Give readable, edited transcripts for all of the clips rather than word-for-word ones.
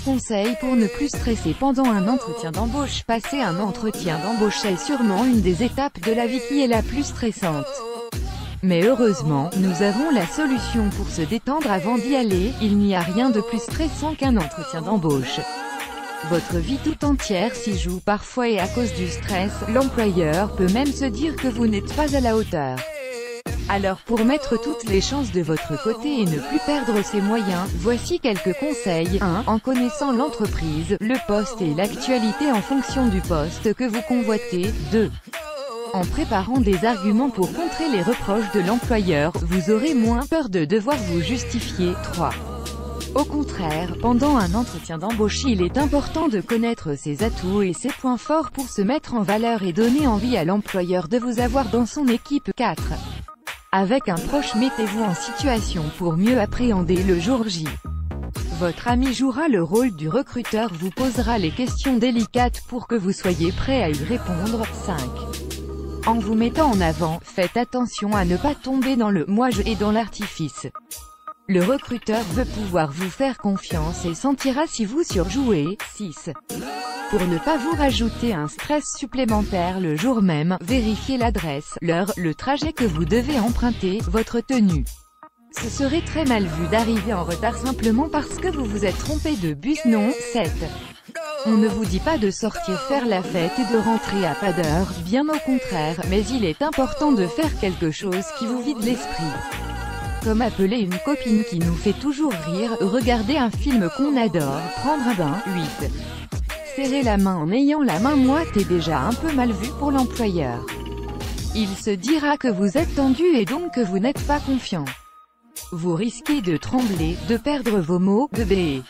conseils pour ne plus stresser pendant un entretien d'embauche. Passer un entretien d'embauche est sûrement une des étapes de la vie qui est la plus stressante. Mais heureusement, nous avons la solution pour se détendre avant d'y aller. Il n'y a rien de plus stressant qu'un entretien d'embauche. Votre vie tout entière s'y joue parfois et à cause du stress, l'employeur peut même se dire que vous n'êtes pas à la hauteur. Alors pour mettre toutes les chances de votre côté et ne plus perdre ses moyens, voici quelques conseils. 1. En connaissant l'entreprise, le poste et l'actualité en fonction du poste que vous convoitez. 2. En préparant des arguments pour contrer les reproches de l'employeur, vous aurez moins peur de devoir vous justifier. 3. Au contraire, pendant un entretien d'embauche, il est important de connaître ses atouts et ses points forts pour se mettre en valeur et donner envie à l'employeur de vous avoir dans son équipe. 4. Avec un proche, mettez-vous en situation pour mieux appréhender le jour J. Votre ami jouera le rôle du recruteur, vous posera les questions délicates pour que vous soyez prêt à y répondre. 5. En vous mettant en avant, faites attention à ne pas tomber dans le « moi-je » et dans l'artifice. Le recruteur veut pouvoir vous faire confiance et sentira si vous surjouez. 6. Pour ne pas vous rajouter un stress supplémentaire le jour même, vérifiez l'adresse, l'heure, le trajet que vous devez emprunter, votre tenue. Ce serait très mal vu d'arriver en retard simplement parce que vous vous êtes trompé de bus. Non. 7. On ne vous dit pas de sortir faire la fête et de rentrer à pas d'heure, bien au contraire, mais il est important de faire quelque chose qui vous vide l'esprit. Comme appeler une copine qui nous fait toujours rire, regarder un film qu'on adore, prendre un bain. 8. Serrer la main en ayant la main moite est déjà un peu mal vu pour l'employeur. Il se dira que vous êtes tendu et donc que vous n'êtes pas confiant. Vous risquez de trembler, de perdre vos mots, de béer.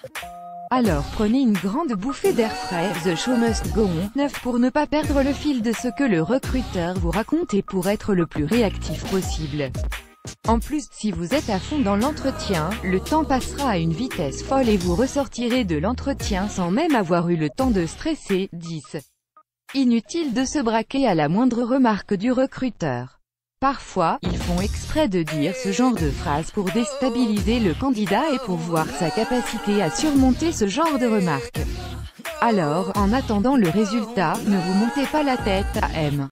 Alors prenez une grande bouffée d'air frais, the show must go on. 9. Pour ne pas perdre le fil de ce que le recruteur vous raconte et pour être le plus réactif possible. En plus, si vous êtes à fond dans l'entretien, le temps passera à une vitesse folle et vous ressortirez de l'entretien sans même avoir eu le temps de stresser. 10. Inutile de se braquer à la moindre remarque du recruteur. Parfois, ils font exprès de dire ce genre de phrase pour déstabiliser le candidat et pour voir sa capacité à surmonter ce genre de remarques. Alors, en attendant le résultat, ne vous montez pas la tête. AM.